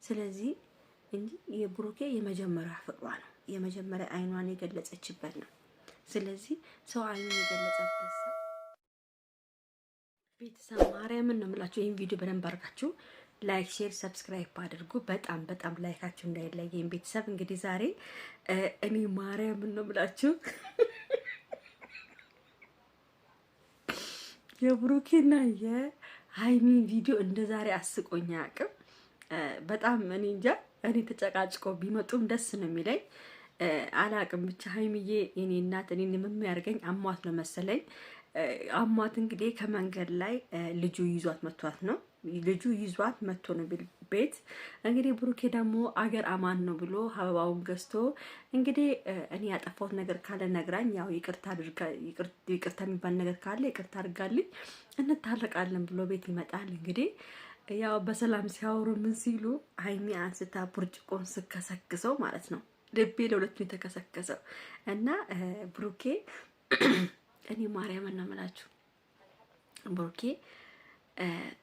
ስለዚህ እንጂ የብሩኬ የመጀመሪያ ፍቅሯ ነው፣ የመጀመሪያ አይኗን የገለጸችበት ነው። ስለዚህ ሰው አይኑን የገለጸበት ሰው ቤተሰብ ማርያምን ነው የምላችሁ። ይሄን ቪዲዮ በደንብ አድርጋችሁ ላይክ፣ ሼር፣ ሰብስክራይብ አድርጉ። በጣም በጣም ላይካችሁ እንዳይለየኝ ቤተሰብ። እንግዲህ ዛሬ እኔ ማርያምን ነው የምላችሁ የብሩኬና የሃይሚ ቪዲዮ እንደዛሬ አስቆኛ አቅም በጣም እኔ እንጃ። እኔ ተጨቃጭቆ ቢመጡም ደስ ነው የሚለኝ። አላቅም ብቻ ሃይሚዬ የኔ እናት እኔን የሚያርገኝ አሟት ነው መሰለኝ። አሟት እንግዲህ ከመንገድ ላይ ልጁ ይዟት መቷት ነው። ልጁ ይዟት መጥቶ ነው ቤት። እንግዲህ ብሩኬ ደግሞ አገር አማን ነው ብሎ አበባውን ገዝቶ እንግዲህ እኔ ያጠፋሁት ነገር ካለ ነግራኝ፣ ያው ይቅርታ የሚባል ነገር ካለ ይቅርታ አድርጋልኝ እንታረቃለን ብሎ ቤት ይመጣል። እንግዲህ ያው በሰላም ሲያወሩ ምን ሲሉ ሃይሚ አንስታ ብርጭቆን ስከሰክሰው ማለት ነው። ልቤ ለሁለቱም የተከሰከሰው እና ብሩኬ እኔ ማርያምን ነው የምላችሁ ብሩኬ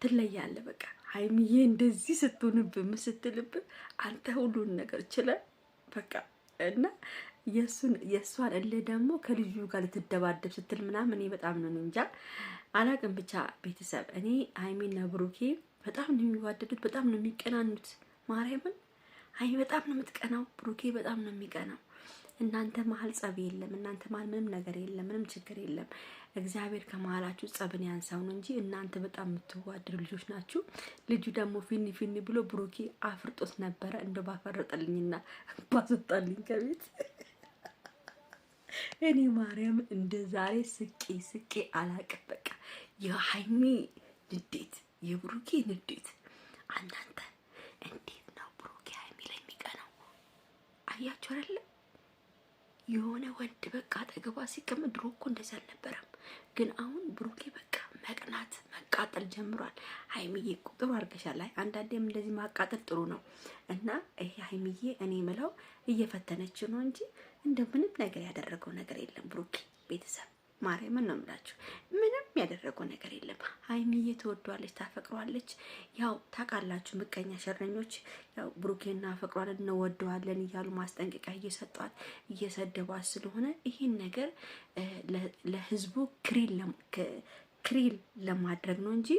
ትለያለህ። በቃ ሃይሚዬ እንደዚህ ስትሆንብህ ስትልብህ አንተ ሁሉን ነገር ችለህ በቃ እና የእሷን እልህ ደግሞ ከልጁ ጋር ልትደባደብ ስትል ምናምን እኔ በጣም ነው እንጃ አላቅም። ብቻ ቤተሰብ እኔ ሃይሚና ብሩኬ በጣም ነው የሚዋደዱት፣ በጣም ነው የሚቀናኑት። ማርያምን ሃይሚ በጣም ነው የምትቀናው፣ ብሩኬ በጣም ነው የሚቀናው። እናንተ መሀል ጸብ የለም፣ እናንተ መሀል ምንም ነገር የለም፣ ምንም ችግር የለም። እግዚአብሔር ከመሀላችሁ ጸብን ያንሳው ነው እንጂ እናንተ በጣም የምትዋደዱ ልጆች ናችሁ። ልጁ ደግሞ ፊኒ ፊኒ ብሎ ብሩኬ አፍርጦት ነበረ። እንደው ባፈረጠልኝና ባስወጣልኝ ከቤት እኔ ማርያም እንደ ዛሬ ስቄ አላቅም። በቃ የሃይሚ ንዴት፣ የብሩኬ ንዴት። እናንተ እንዴት ነው ብሩኬ ሃይሚ ላይ የሚቀናው? አያችሁ አይደለ? የሆነ ወንድ በቃ አጠገቧ ሲቀመጥ ድሮ እኮ እንደዛ አልነበረም፣ ግን አሁን ብሩኬ በቃ መቅናት መቃጠል ጀምሯል። ሃይሚዬ ጥሩ አድርገሻል። አንዳንዴም እንደዚህ ማቃጠል ጥሩ ነው እና ይሄ ሃይሚዬ እኔ ምለው እየፈተነች ነው እንጂ እንደምንም ነገር ያደረገው ነገር የለም ብሩኬ። ቤተሰብ ማርያምን ነው የምላችሁ ምንም ያደረገው ነገር የለም። ሃይሚዬ ትወዷለች፣ ታፈቅሯለች። ያው ታውቃላችሁ ምቀኛ ሸረኞች ያው ብሩኬና አፈቅሯለን እንወደዋለን እያሉ ማስጠንቀቂያ እየሰጧት እየሰደቧት ስለሆነ ይሄን ነገር ለህዝቡ ክሪል ለማድረግ ነው እንጂ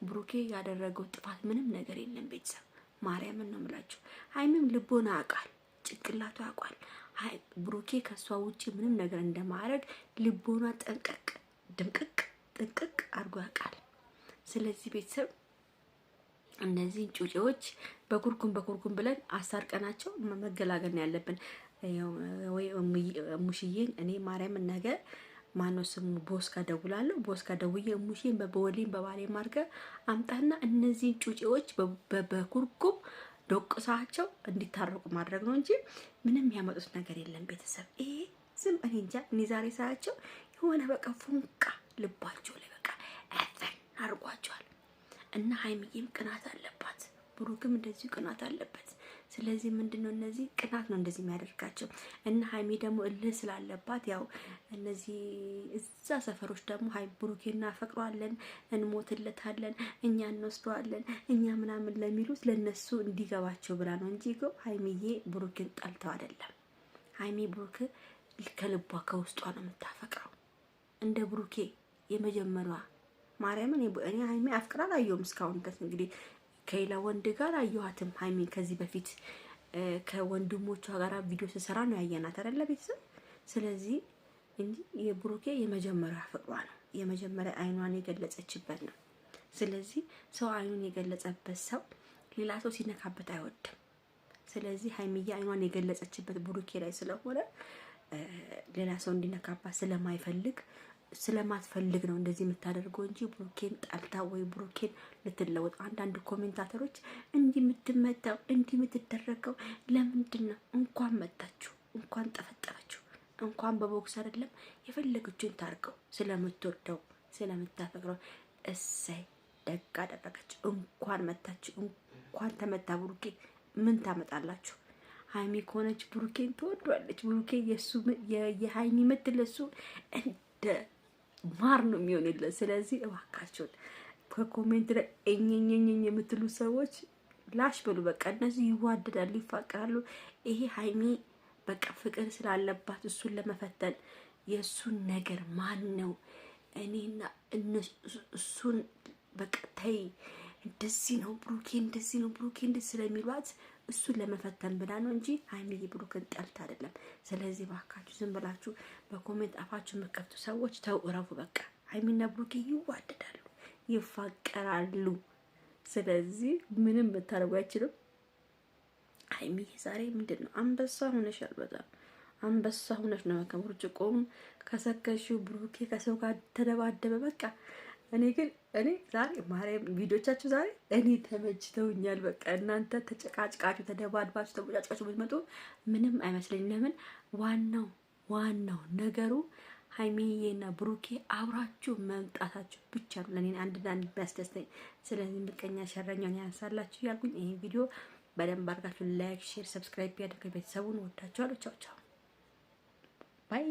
ብሩኬ ያደረገው ጥፋት ምንም ነገር የለም። ቤተሰብ ማርያምን ነው የምላችሁ። ሃይሚም ልቦና ያውቃል፣ ጭንቅላቱ ያውቃል። ብሩኬ ከሷ ውጪ ምንም ነገር እንደማያደርግ ልቦና ጥንቅቅ አድርጎ ያውቃል። ስለዚህ ቤተሰብ እነዚህ ጩጬዎች በኩርኩም ብለን አሳርቀናቸው መገላገል ያለብን። ወይ ሙሽዬን እኔ ማርያም ነገር ማነው ስሙ ቦስካ ደውላለሁ። ቦስካ ደውዬ ሙሽዬን በወሌን በባሌ ማርገ አምጣና እነዚህ ጩጬዎች በኩርኩም ዶቅሳቸው እንዲታረቁ ማድረግ ነው እንጂ ምንም ያመጡት ነገር የለም። ቤተሰብ ይሄ ዝም እኔ እንጃ። እኔ ዛሬ ሳያቸው የሆነ በቃ ፉንቃ ልባቸው ላይ በቃ አፈን አርጓቸዋል። እና ሃይሚዬም ቅናት አለባት፣ ብሩክም እንደዚህ ቅናት አለበት። ስለዚህ ምንድነው እነዚህ ቅናት ነው እንደዚህ የሚያደርጋቸው። እና ሃይሚ ደግሞ እልህ ስላለባት ያው እነዚህ እዛ ሰፈሮች ደግሞ ሃይ ብሩኬና ፈቅሯለን እንሞትለታለን፣ እኛ እንወስደዋለን፣ እኛ ምናምን ለሚሉት ለነሱ እንዲገባቸው ብላ ነው እንጂ ሃይሚዬ ብሩክን ጠልተው አይደለም። ሃይሚ ብሩክ ከልቧ ከውስጧ ነው የምታፈቅረው። እንደ ብሩኬ የመጀመሪያ ማርያምን እኔ ሃይሚ አፍቅራ አላየሁም እስካሁን ድረስ። እንግዲህ ከሌላ ወንድ ጋር አየኋትም ሃይሚን ከዚህ በፊት ከወንድሞቿ ጋር ቪዲዮ ስሰራ ነው ያየናት አይደለ ቤተሰብ። ስለዚህ እንጂ የብሩኬ የመጀመሪያ ፍቅሯ ነው፣ የመጀመሪያ አይኗን የገለጸችበት ነው። ስለዚህ ሰው አይኑን የገለጸበት ሰው ሌላ ሰው ሲነካበት አይወድም። ስለዚህ ሃይሚዬ አይኗን የገለጸችበት ብሩኬ ላይ ስለሆነ ሌላ ሰው እንዲነካባት ስለማትፈልግ ነው እንደዚህ የምታደርገው እንጂ ብሩኬን ጠልታ ወይ ብሩኬን ልትለወጥ። አንዳንድ ኮሜንታተሮች እንዲህ የምትመታው እንዲህ የምትደረገው ለምንድን ነው? እንኳን መታችሁ፣ እንኳን ጠፈጠፈችው፣ እንኳን በቦክስ አይደለም የፈለገችውን ታርገው ስለምትወደው ስለምታፈቅረው እሰይ ደግ አደረገች። እንኳን መታችሁ፣ እንኳን ተመታ። ብሩኬ ምን ታመጣላችሁ? ሃይሚ ከሆነች ብሩኬን ትወዷለች። ብሩኬ የሃይሚ ምትለሱ እንደ ማር ነው የሚሆንለት። ስለዚህ እባካችሁን ከኮሜንት ላይ እኝኝኝኝ የምትሉ ሰዎች ላሽ በሉ በቃ። እነዚህ ይዋደዳሉ፣ ይፋቀራሉ። ይሄ ሀይሚ በቃ ፍቅር ስላለባት እሱን ለመፈተን የእሱን ነገር ማን ነው እኔና እሱን በቃ ተይ እንደዚህ ነው ብሩኬ እንደዚህ ነው ብሩኬ እንደዚህ ስለሚሏት እሱን ለመፈተን ብላ ነው እንጂ ሀይሚዬ ብሩክን ጠልት አይደለም። ስለዚህ ባካችሁ ዝም ብላችሁ በኮሜንት አፋችሁ የምትከፍቱ ሰዎች ተው እረፉ። በቃ ሀይሚና ብሩኬ ይዋደዳሉ፣ ይፋቀራሉ። ስለዚህ ምንም ልታደርጉ አይችልም። ሀይሚዬ ዛሬ ምንድን ነው አንበሳ ሆነሻል። በጣም አንበሳ ሆነሽ ነው። ከብርጭቆም ከሰከሽው ብሩኬ ከሰው ጋር ተደባደበ። በቃ እኔ ዛሬ ማርያም ቪዲዮቻችሁ ዛሬ እኔ ተመችተውኛል። በቃ እናንተ ተጨቃጭቃችሁ ተደባድባችሁ ተቦጫጭቃችሁ ብትመጡ ምንም አይመስለኝም። ለምን ዋናው ነገሩ ሀይሚዬና ብሩኬ አብራችሁ መምጣታችሁ ብቻ ነው ለኔ አንድ የሚያስደስተኝ። ስለዚህ ምቀኛ ሸረኛውን ያንሳላችሁ ያልኩኝ ይሄ ቪዲዮ በደንብ አድርጋችሁ ላይክ፣ ሼር፣ ሰብስክራይብ ያድርጉ። ቤተሰቡን ወዳችኋለሁ። ቻው ቻው ባይ